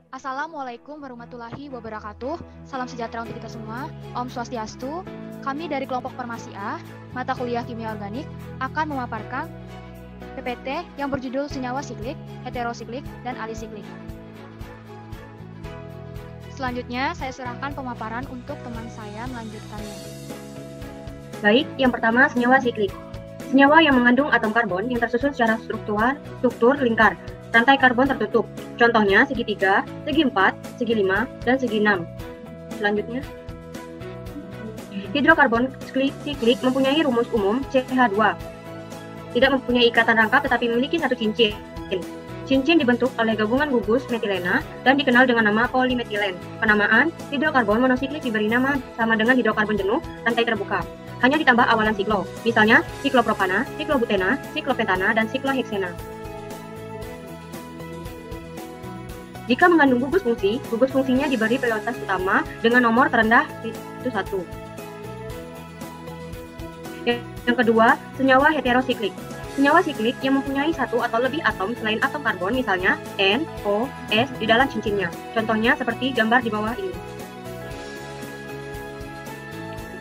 Assalamualaikum warahmatullahi wabarakatuh. Salam sejahtera untuk kita semua. Om Swastiastu. Kami dari kelompok Farmasi A, mata kuliah Kimia Organik, akan memaparkan PPT yang berjudul senyawa siklik, heterosiklik, dan alisiklik. Selanjutnya, saya serahkan pemaparan untuk teman saya melanjutkannya. Baik, yang pertama senyawa siklik. Senyawa yang mengandung atom karbon yang tersusun secara struktur lingkar. Rantai karbon tertutup. Contohnya segi 3, segi 4, segi 5, dan segi 6. Selanjutnya, hidrokarbon siklik mempunyai rumus umum CH2. Tidak mempunyai ikatan rangkap tetapi memiliki satu cincin. Cincin dibentuk oleh gabungan gugus metilena dan dikenal dengan nama polimetilen. Penamaan hidrokarbon monosiklik diberi nama sama dengan hidrokarbon jenuh rantai terbuka. Hanya ditambah awalan siklo, misalnya siklopropana, siklobutena, siklopentana, dan sikloheksena. Jika mengandung gugus fungsinya diberi prioritas utama dengan nomor terendah itu 1. Yang kedua, senyawa heterosiklik. Senyawa siklik yang mempunyai satu atau lebih atom selain atom karbon, misalnya N, O, S di dalam cincinnya. Contohnya seperti gambar di bawah ini.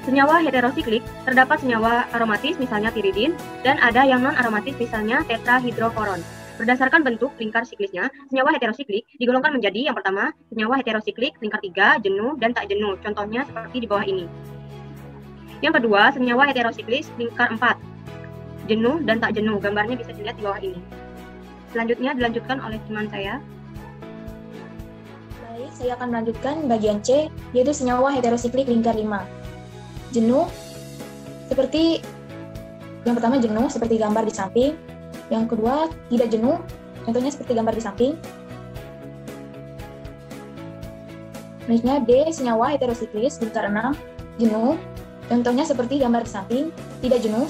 Senyawa heterosiklik terdapat senyawa aromatis, misalnya piridin, dan ada yang non-aromatis, misalnya tetrahidroforon. Berdasarkan bentuk lingkar siklisnya, senyawa heterosiklik digolongkan menjadi yang pertama, senyawa heterosiklik lingkar 3, jenuh dan tak jenuh. Contohnya seperti di bawah ini. Yang kedua, senyawa heterosiklis lingkar 4, jenuh dan tak jenuh. Gambarnya bisa dilihat di bawah ini. Selanjutnya dilanjutkan oleh teman saya. Baik, saya akan melanjutkan bagian C, yaitu senyawa heterosiklik lingkar 5. Jenuh, seperti yang pertama jenuh, seperti gambar di samping. Yang kedua, tidak jenuh, contohnya seperti gambar di samping. Selanjutnya D, senyawa heterosiklis lingkar 6, jenuh, contohnya seperti gambar di samping. Tidak jenuh,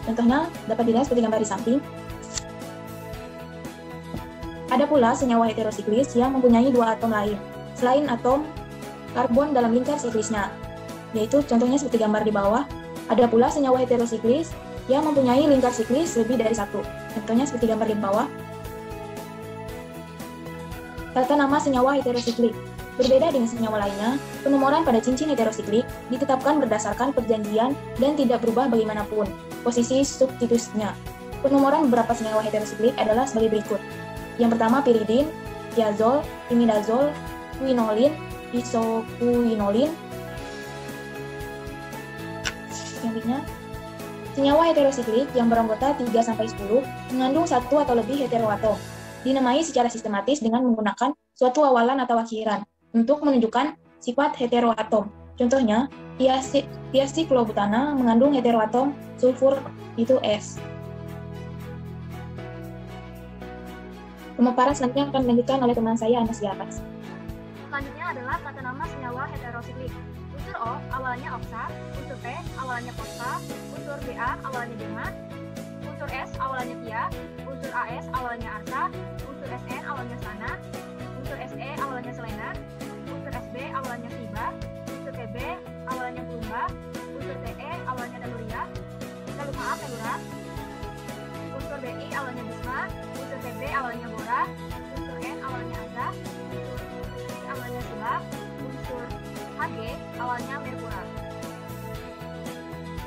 contohnya dapat dilihat seperti gambar di samping. Ada pula senyawa heterosiklis yang mempunyai 2 atom lain, selain atom karbon dalam lingkar siklisnya, yaitu contohnya seperti gambar di bawah. Ada pula senyawa heterosiklis yang mempunyai lingkar siklis lebih dari 1. Contohnya seperti gambar di bawah. Tata nama senyawa heterosiklik. Berbeda dengan senyawa lainnya, penomoran pada cincin heterosiklik ditetapkan berdasarkan perjanjian dan tidak berubah bagaimanapun posisi substitusinya. Penomoran beberapa senyawa heterosiklik adalah sebagai berikut. Yang pertama piridin, thiazol, imidazol, quinolin, isoquinolin. Selanjutnya, senyawa heterosiklik yang beranggota 3-10 mengandung satu atau lebih heteroatom. Dinamai secara sistematis dengan menggunakan suatu awalan atau akhiran untuk menunjukkan sifat heteroatom. Contohnya, thiacyclobutana mengandung heteroatom sulfur itu S. Pemaparan selanjutnya akan dilanjutkan oleh teman saya, Anasiatas. Selanjutnya adalah tata nama senyawa heterosiklik. Unsur O awalannya oksa, unsur P awalannya fosfa, unsur Ba awalannya bema, unsur S awalannya thia, unsur As awalannya arsa, unsur Sn awalannya slana, unsur Se awalannya selena, unsur Sb awalannya fiba, unsur Tb awalannya plumba, unsur Te awalannya teluria, telura, unsur Bi awalannya bisma, unsur Tb awalannya bora, unsur N awalannya aza, unsur I awalannya sila, unsur Hg awalnya merkura.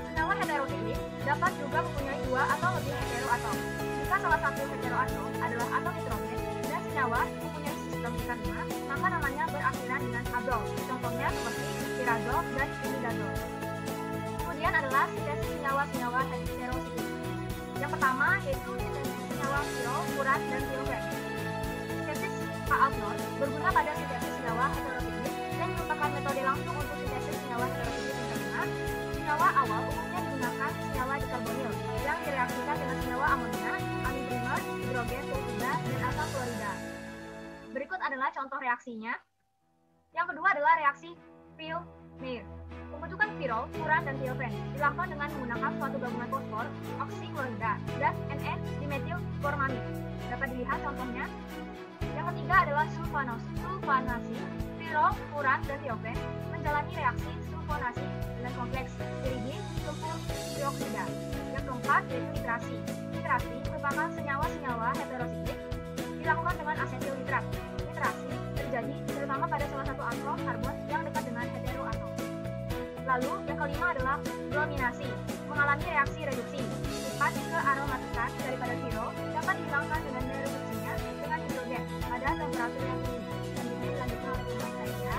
Senyawa heterosiklik dapat juga mempunyai 2 atau lebih heteroatom. Jika salah satu heteroatom adalah atom nitrogen dan senyawa mempunyai sistem lingkar 5, maka namanya berakhiran dengan azol. Contohnya seperti pirazol dan imidazol. Kemudian adalah sintesis senyawa-senyawa heterosiklik. Yang pertama yaitu sintesis senyawa pirol, furan, dan tiofen. Sintesis Pak Alknon berguna pada sintesis senyawa heterosiklik dan merupakan metode langsung untuk sintesis senyawa heterosiklik lingkar 5. Senyawa awal umumnya digunakan senyawa dikarbonil yang direaksikan dengan senyawa amonia, amin primer, hidrogen sulfida, dan asam klorida. Berikut adalah contoh reaksinya. Yang kedua adalah reaksi Pil-Meyer. Pembentukan pirol, furan, dan tiofen dilakukan dengan menggunakan suatu gabungan fosfor, oksiklorida, dan NN-dimetilformamid. Dapat dilihat contohnya. Yang ketiga adalah sulfanasi. Pirol, furan, dan tiofen menjalani reaksi sulfonasi dengan kompleks piridin, sulfur trioksida. Yang keempat yaitu nitrasi. Nitrasi merupakan senyawa-senyawa heterosiklik dilakukan dengan asetil nitrat. Nitrasi terjadi Lalu, yang kelima adalah brominasi, mengalami reaksi reduksi. Sifat kearomatikan daripada siro dapat dihilangkan dengan mereduksinya dengan hidrogen pada temperatur yang tinggi. Selanjutnya dilanjutkan oleh teman saya.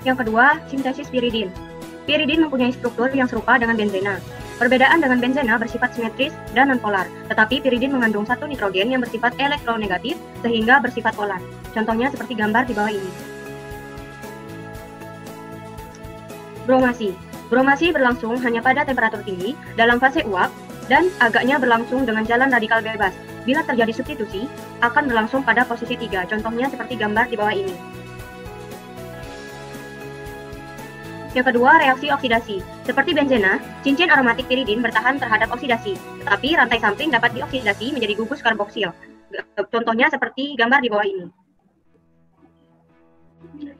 Yang kedua, sintesis piridin. Piridin mempunyai struktur yang serupa dengan benzena. Perbedaan dengan benzena bersifat simetris dan nonpolar, tetapi piridin mengandung satu nitrogen yang bersifat elektronegatif sehingga bersifat polar. Contohnya seperti gambar di bawah ini. Bromasi. Bromasi berlangsung hanya pada temperatur tinggi dalam fase uap dan agaknya berlangsung dengan jalan radikal bebas. Bila terjadi substitusi, akan berlangsung pada posisi 3, contohnya seperti gambar di bawah ini. Yang kedua, reaksi oksidasi. Seperti benzena, cincin aromatik piridin bertahan terhadap oksidasi, tetapi rantai samping dapat dioksidasi menjadi gugus karboksil. Contohnya seperti gambar di bawah ini.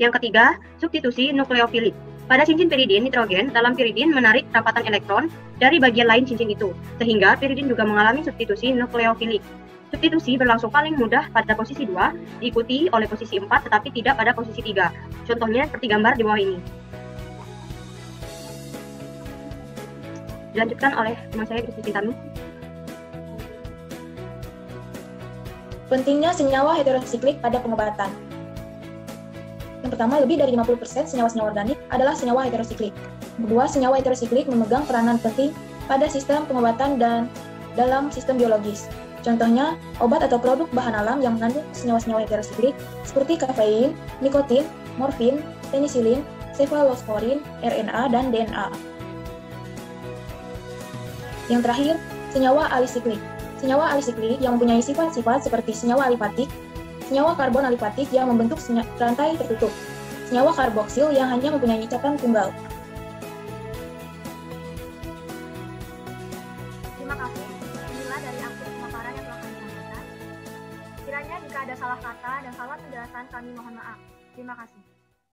Yang ketiga, substitusi nukleofilik. Pada cincin piridin, nitrogen dalam piridin menarik rapatan elektron dari bagian lain cincin itu, sehingga piridin juga mengalami substitusi nukleofilik. Substitusi berlangsung paling mudah pada posisi 2, diikuti oleh posisi 4, tetapi tidak pada posisi 3. Contohnya seperti gambar di bawah ini. Dilanjutkan oleh teman saya, Kristi Cintami. Pentingnya senyawa heterosiklik pada pengobatan. Yang pertama, lebih dari 50% senyawa-senyawa organik adalah senyawa heterosiklik. Yang kedua, senyawa heterosiklik memegang peranan penting pada sistem pengobatan dan dalam sistem biologis. Contohnya, obat atau produk bahan alam yang mengandung senyawa-senyawa heterosiklik seperti kafein, nikotin, morfin, penisilin, cefalosporin, RNA, dan DNA. Yang terakhir, senyawa alisiklik. Senyawa alisiklik yang mempunyai sifat-sifat seperti senyawa alifatik, senyawa karbon alifatik yang membentuk rantai tertutup, senyawa karboksil yang hanya mempunyai catatan tunggal. Terima kasih. Inilah dari akhir pemaparan yang telah kami sampaikan. Kiranya jika ada salah kata dan salah penjelasan kami mohon maaf. Terima kasih.